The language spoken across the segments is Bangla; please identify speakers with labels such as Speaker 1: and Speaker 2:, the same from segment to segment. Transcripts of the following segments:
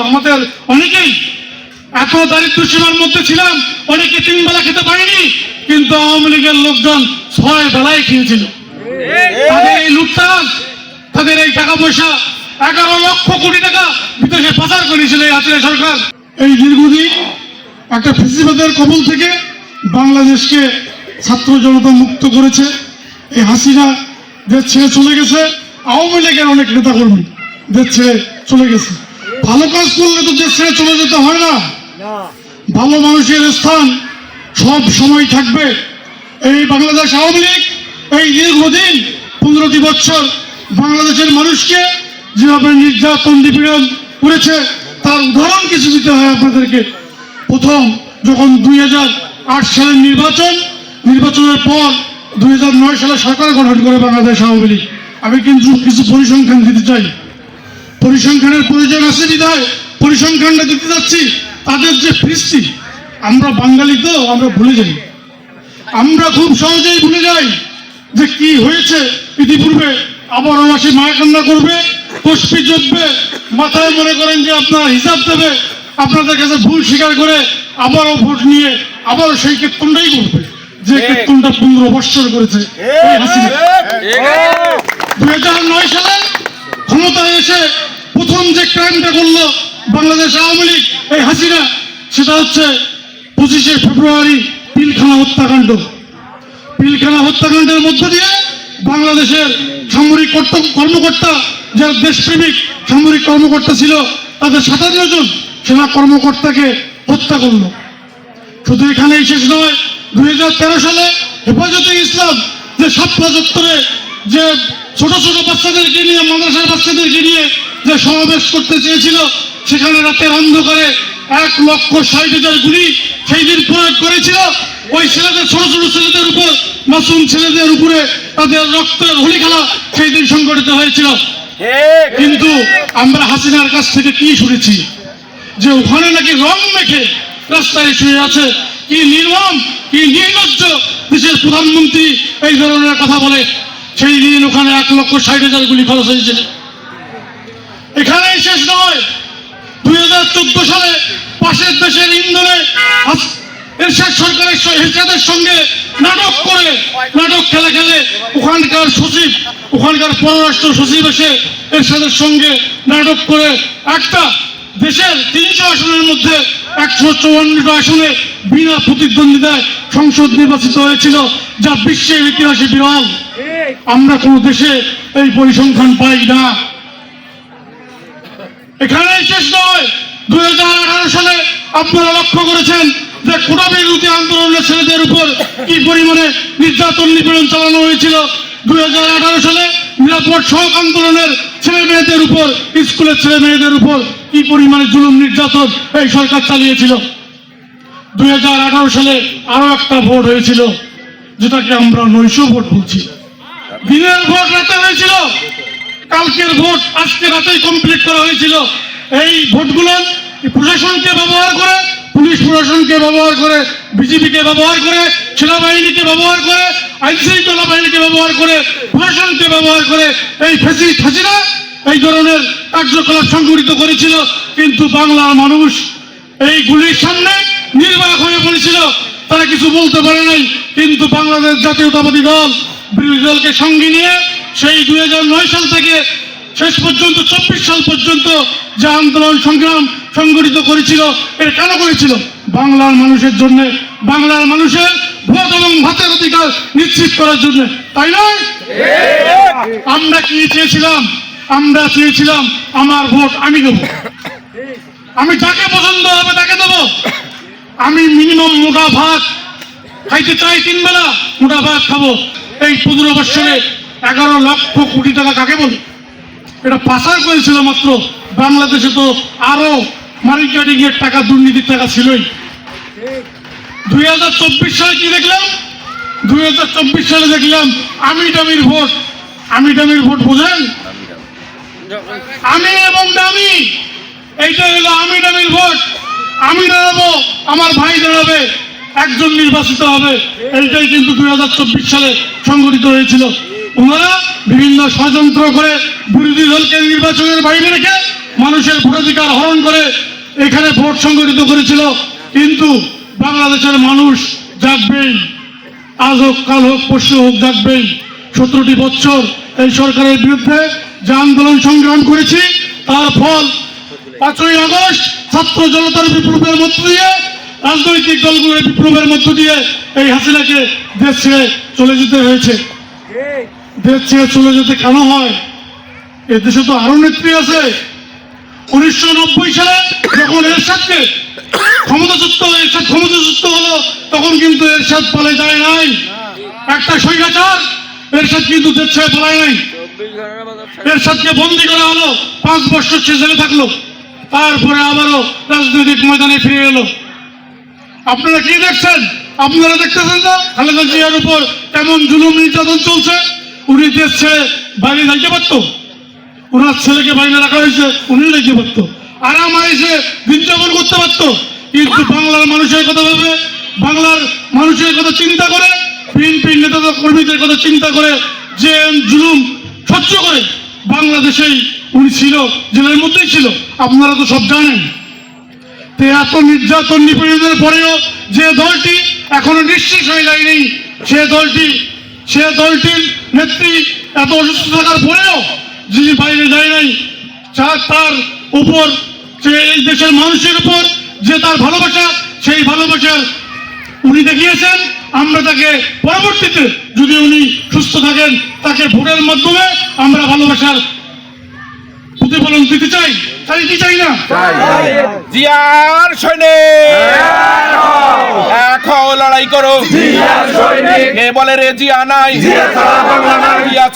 Speaker 1: আমাদের অনেকেই এত দারিদ্র সীমার মধ্যে ছিলাম, অনেকে 3 বেলা খেতে পারিনি, কিন্তু আওয়ামী লীগের লোকজন 6 বেলায় খেয়েছিল। তাদের এই লুটতরাজ, তাদের এই টাকা পয়সা 11 লক্ষ কোটি টাকা বিদেশে পাচার করেছিল এই হাসিনা সরকার। এই দীর্ঘদিন একটা ফ্যাসিবাদের কবল থেকে বাংলাদেশকে ছাত্র জনতা মুক্ত করেছে। এই হাসিনা দেশ ছেড়ে চলে গেছে, আওয়ামী লীগের অনেক নেতা কর্মী দেশ ছেড়ে চলে গেছে। ভালো কাজ করলে তো দেশ ছেড়ে চলে যেতে হয় না, ভালো মানুষের স্থান সব সময় থাকবে। এই বাংলাদেশ আওয়ামী লীগ এই দীর্ঘদিন 15টি বছর বাংলাদেশের মানুষকে যেভাবে নির্যাতন নিপীড়ন করেছে তার উদাহরণ কিছু দিতে হয় আপনাদেরকে। প্রথম যখন 2008 সালের নির্বাচনের পর 2009 সালে সরকার গঠন করে বাংলাদেশ আওয়ামী লীগ, আমি কিন্তু কিছু পরিসংখ্যান দিতে চাই। পরিসংখ্যানের প্রয়োজন আছে বিধায় পরিসংখ্যানটা দিতে যাচ্ছি। তাদের যে ফিস্তি, আমরা বাঙালি তো আমরা ভুলে যাই, আমরা খুব সহজেই ভুলে যাই যে কি হয়েছে ইতিপূর্বে। আবারও মাসে মায়া কান্না করবে, তসবি জপবে, মাথায় মনে করেন যে আপনার হিসাব দেবে, আপনাদের কাছে ভুল স্বীকার করে আবারও ভোট নিয়ে আবারও সেই কীর্তনটাই করবে যে কীর্তনটা 15 বৎসর করেছে এই হাসিনা। 2009 সালে ক্ষমতায় এসে প্রথম যে ক্রাইমটা করলো বাংলাদেশ আওয়ামী লীগ এই হাসিনা, সেটা হচ্ছে 25শে ফেব্রুয়ারি পিলখানা হত্যাকাণ্ড। পিলখানা হত্যাকাণ্ডের মধ্য দিয়ে বাংলাদেশের সামরিক কর্মকর্তা, যারা দেশপ্রেমিক সামরিক কর্মকর্তা ছিল, তাদের 57 জন সেনা কর্মকর্তাকে হত্যা করলো। শুধু এখানেই শেষ নয়, 2013 সালে হেফাজতে ইসলাম যে শাপলা চত্বরে যে ছোট ছোট বাচ্চাদেরকে নিয়ে, মাদ্রাসার বাচ্চাদেরকে নিয়ে যে সমাবেশ করতে চেয়েছিল, সেখানে রাতের অন্ধকারে 1,60,000 গুলি সেই দিন প্রয়োগ করেছিল। ওই ছেলেদের, ছোট ছোট ছেলেদের উপর, মাসুম ছেলেদের উপরে তাদের রক্তের হোলি খেলা সেই দিন সংগঠিত হয়েছিল। কিন্তু আমরা হাসিনার কাছ থেকে কি শুনেছি যে ওখানে নাকি রং মেখে রাস্তায় শুয়ে আছে। কি নির্মম, কি নির্লজ্জ দেশের প্রধানমন্ত্রী এই ধরনের কথা বলে। সেই দিন ওখানে 1,60,000 গুলি খরচ হয়েছিল। এখানেই শেষ নয়, 2014 সালে পাশের দেশের ইন্ধনে এরশাদ সরকারের এরশাদের সঙ্গে নাটক খেলে ওখানকার সচিব, ওখানকার পররাষ্ট্র সচিব এসে এরশাদের সঙ্গে নাটক করে একটা দেশের 300 আসনের মধ্যে 154টা আসনে বিনা প্রতিদ্বন্দ্বিতায় সংসদ নির্বাচিত হয়েছিল, যা বিশ্বের ইতিহাসে বিরল। আমরা কোন দেশে এই পরিসংখ্যান পাই না। এখানেই শেষ নয়, 2018 সালে আপনারা লক্ষ্য করেছেন যে কোটা বিরোধী আন্দোলনের ছেলেদের উপর কি পরিমাণে নির্যাতন নিপীড়ন চালানো হয়েছিল। 2018 সালে নিরাপদ সড়ক আন্দোলনের ছেলে মেয়েদের উপর, স্কুলের ছেলে মেয়েদের উপর কি পরিমাণে জুলুম নির্যাতন এই সরকার চালিয়েছিল। 2018 সালে আরো একটা ভোট হয়েছিল, যেটাকে আমরা নৈশ ভোট বলছি। দিনের ভোট রাতে হয়েছিল, কালকের ভোট আজকে রাতেই কমপ্লিট করা হয়েছিল। এই ভোটগুলো প্রশাসনকে ব্যবহার করে, পুলিশ প্রশাসনকে ব্যবহার করে, বিজেপিকে ব্যবহার করে, সেনাবাহিনীকে ব্যবহার করে, আইন শৃঙ্খলা বাহিনীকে ব্যবহার করে, প্রশাসনকে ব্যবহার করে এই ফ্যাসিস্ট হাসিনা এই ধরনের কার্যকলাপ সংঘটিত করেছিল। কিন্তু বাংলার মানুষ এই গুলির সামনে নির্বাক হয়ে পড়েছিল, তারা কিছু বলতে পারে নাই। কিন্তু বাংলাদেশ জাতীয়তাবাদী দল বিরোধী দলকে সঙ্গে নিয়ে সেই 2009 সাল থেকে শেষ পর্যন্ত 24 সাল পর্যন্ত যে আন্দোলন সংগ্রাম সংগঠিত করেছিল, এটা কেন করেছিল? বাংলার মানুষের জন্য, বাংলার মানুষের ভোট এবং ভাতের অধিকার নিশ্চিত করার জন্য, তাই নয়? আমরা কি চেয়েছিলাম? আমরা চেয়েছিলাম আমার ভোট আমি দেবো, আমি যাকে পছন্দ হবে তাকে দেবো। আমি মিনিমাম মোটা ভাত খাইতে চাই, 3 বেলা মোটা ভাত খাবো। এই 15 বছরে 11 লক্ষ কোটি টাকা কাকে বলে? এটা পাচার করেছিল মাত্র। বাংলাদেশে তো আরো মানি লন্ডারিং এর টাকা, দুর্নীতির টাকা ছিলই। 2024 সালে কি দেখলাম? 2024 সালে দেখলাম আমি দামির ভোট। আমি দামির ভোট বোঝেন? আমি এবং দামি, এইটা হলো আমি দামির ভোট। আমি দাঁড়াবো, আমার ভাই দাঁড়াবে, একজন নির্বাচিত হবে। এইটাই কিন্তু 2024 সালে সংগঠিত হয়েছিল। ওনারা বিভিন্ন ষড়যন্ত্র করে বিরোধী দলকে নির্বাচনের বাইরে রেখে মানুষের ভোটাধিকার হরণ করে এখানে ভোট সংগঠিত করেছিল। কিন্তু বাংলাদেশের মানুষ জাগবেই, আজ হোক কাল হোক পরশু হোক জাগবেই। 17টি বছর এই সরকারের বিরুদ্ধে যে আন্দোলন সংগ্রাম করেছি, তার ফল 5ই আগস্ট ছাত্র জনতার বিপ্লবের মধ্য দিয়ে, রাজনৈতিক দলগুলোর বিপ্লবের মধ্য দিয়ে এই হাসিনাকে দেশ ছেড়ে চলে যেতে হয়েছে। দেশ ছেড়ে চলে যেতে কেন হয়? এ দেশে তো আরো নেত্রী আছে। 1990 সালে যখন এরশাদকে ক্ষমতাচ্যুত হলো, তখন কিন্তু এরশাদ পালে যায় নাই। একটা স্বৈরাচার এরশাদ কিন্তু দেশ ছেড়ে পালায় নাই। এরশাদকে বন্দী করা হলো, 5 বছর সে জেলে থাকলো, তারপরে আবারও রাজনৈতিক ময়দানে ফিরে এলো। আপনারা কি দেখছেন? আপনারা দেখতেছেন না খালেদা জিয়ার উপর কেমন জুলুম নির্যাতন চলছে? উনি দেশ ছেড়ে বাইরে যাইতে পারতো, ওনার ছেলেকে বাইরে রাখা হয়েছে, উনি যাইতে পারতো, আরাম এসে দিন যাপন করতে পারতো। কিন্তু বাংলার মানুষের কথা ভেবে, বাংলার মানুষের কথা চিন্তা করে, বিএনপির নেতা কর্মীদের কথা চিন্তা করে যে জুলুম সহ্য করে বাংলাদেশেই উনি ছিল, জেলের মধ্যেই ছিল। আপনারা তো সব জানেন। এত নির্যাতন নিপীড়নের পরেও যে দলটি এখনো নিঃশেষ হয়ে যায়নি, সে দলটির নেত্রী এত অসুস্থ থাকার পরেও যিনি বাইরে যায় নাই, তার উপর যে এই দেশের মানুষের উপর যে তার ভালোবাসা, সেই ভালোবাসার উনি দেখিয়েছেন। আমরা তাকে পরবর্তীতে যদি উনি সুস্থ থাকেন, তাকে ভোটের মাধ্যমে আমরা ভালোবাসার প্রতিফলন দিতে চাই। চাই কি চাই না?
Speaker 2: জিয়ার সৈনিক এখন লড়াই করো। কে বলে রে জিয়া নাই? জিয়া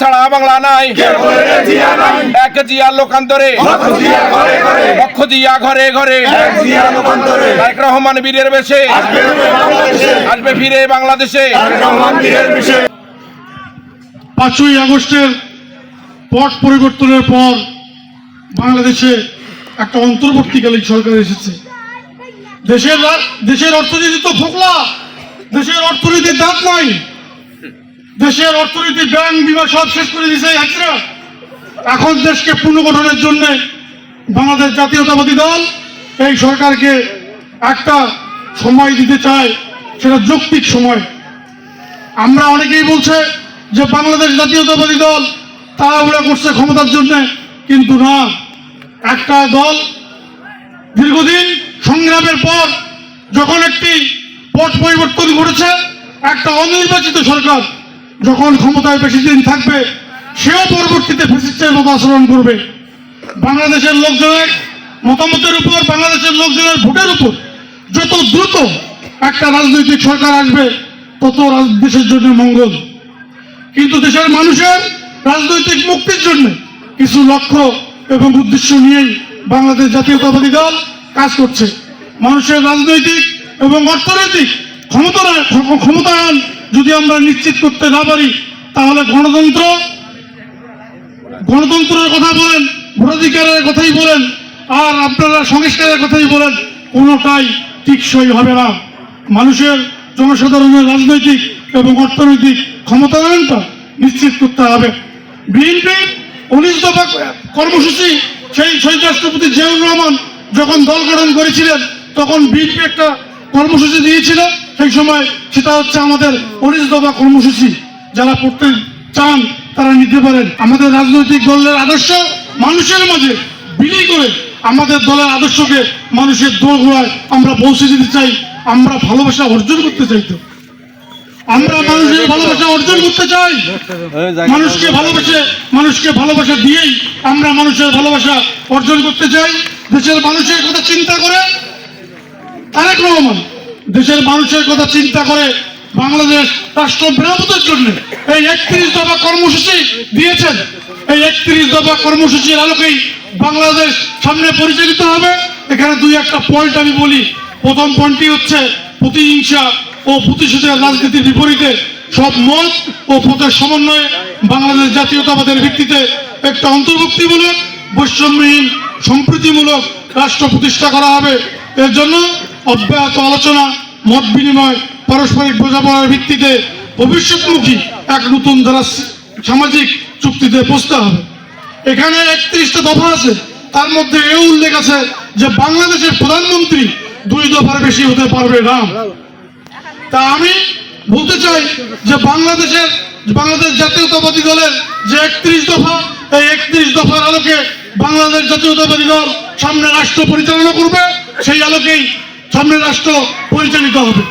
Speaker 2: ছাড়া বাংলা নাই। এক জিয়া লোকান্তরে, লক্ষ জিয়া ঘরে ঘরে। তারেক রহমান বীরের বেশে আসবে ফিরে বাংলাদেশে।
Speaker 1: 5ই আগস্টের পট পরিবর্তনের পর বাংলাদেশে একটা অন্তর্বর্তীকালীন সরকার এসেছে। দেশের অর্থনীতি তো ফোকলা, দেশের অর্থনীতির দাঁত নাই, দেশের অর্থনীতি ব্যাংক বিমা সব শেষ করে দিয়েছে হাসিনা। এখন দেশকে পুনর্গঠনের জন্য বাংলাদেশ জাতীয়তাবাদী দল এই সরকারকে একটা সময় দিতে চায়, সেটা যৌক্তিক সময়। আমরা অনেকেই বলছে যে বাংলাদেশ জাতীয়তাবাদী দল তাড়াহুড়া করছে ক্ষমতার জন্য, কিন্তু না। একটা দল দীর্ঘদিন সংগ্রামের পর যখন একটি পট পরিবর্তন ঘটেছে, একটা অনির্বাচিত সরকার যখন ক্ষমতায় বেশি দিন থাকবে, সেও পরবর্তীতে ফ্যাসিস্টের মতো আচরণ করবে। বাংলাদেশের লোকজনের মতামতের উপর, বাংলাদেশের লোকজনের ভোটের উপর যত দ্রুত একটা রাজনৈতিক সরকার আসবে, তত দেশের জন্য মঙ্গল। কিন্তু দেশের মানুষের রাজনৈতিক মুক্তির জন্য কিছু লক্ষ্য এবং উদ্দেশ্য নিয়েই বাংলাদেশ জাতীয়তাবাদী দল কাজ করছে। মানুষের রাজনৈতিক এবং অর্থনৈতিক ক্ষমতায়ন যদি আমরা নিশ্চিত করতে না পারি, তাহলে গণতন্ত্রের কথা বলেন, ভোটাধিকারের কথাই বলেন, আর আপনারা সংস্কারের কথাই বলেন, কোনোটাই টিকসই হবে না। মানুষের, জনসাধারণের রাজনৈতিক এবং অর্থনৈতিক ক্ষমতায়নটা নিশ্চিত করতে হবে। বিএনপি 19 দফা কর্মসূচি, সেই শহীদ রাষ্ট্রপতি জিয়াউর রহমান যখন দল গঠন করেছিলেন, তখন বিএনপি একটা কর্মসূচি দিয়েছিল। সেই সময় সেটা হচ্ছে আমাদের 19 দফা কর্মসূচি। যারা পড়তে চান তারা নিতে পারেন। আমাদের রাজনৈতিক দলের আদর্শ মানুষের মাঝে বিলি করে আমাদের দলের আদর্শকে মানুষের দোরগোড়ায় আমরা পৌঁছে দিতে চাই। আমরা ভালোবাসা অর্জন করতে চাই। তো আমরা মানুষের ভালোবাসা অর্জন করতে চাই। মানুষকে ভালোবাসা দিয়েই আমরা মানুষের ভালোবাসা অর্জন করতে চাই। দেশের মানুষের কথা চিন্তা করে তারেক রহমান দেশের মানুষের কথা চিন্তা করে বাংলাদেশ রাষ্ট্র মেরামতের জন্য এই 31 দফা কর্মসূচি দিয়েছেন। এই 31 দফা কর্মসূচির আলোকেই বাংলাদেশ সামনে পরিচালিত হবে। এখানে 2-1টা পয়েন্ট আমি বলি। প্রথম পয়েন্টটি হচ্ছে প্রতিহিংসা ও প্রতিশোধের রাজনীতির বিপরীতে সব মত ও পথের সমন্বয়ে বাংলাদেশ জাতীয়তাবাদের ভিত্তিতে একটা অন্তর্ভুক্তিমূলক, বৈষম্যহীন, সম্প্রীতিমূলক রাষ্ট্র প্রতিষ্ঠা করা হবে। এর জন্য অব্যাহত আলোচনা, মত বিনিময়, পারস্পরিক বোঝাপড়ার ভিত্তিতে ভবিষ্যৎমুখী এক নতুন ধারা সামাজিক চুক্তিতে পৌঁছতে হবে। এখানে 31টা দফা আছে, তার মধ্যে এও উল্লেখ আছে যে বাংলাদেশের প্রধানমন্ত্রী 2 দফার বেশি হতে পারবে না। তা আমি বলতে চাই যে বাংলাদেশ জাতীয়তাবাদী দলের যে 31 দফা, এই 31 দফার আলোকে বাংলাদেশ জাতীয়তাবাদী দল সামনে রাষ্ট্র পরিচালনা করবে, সেই আলোকেই সামনে রাষ্ট্র পরিচালিত হবে।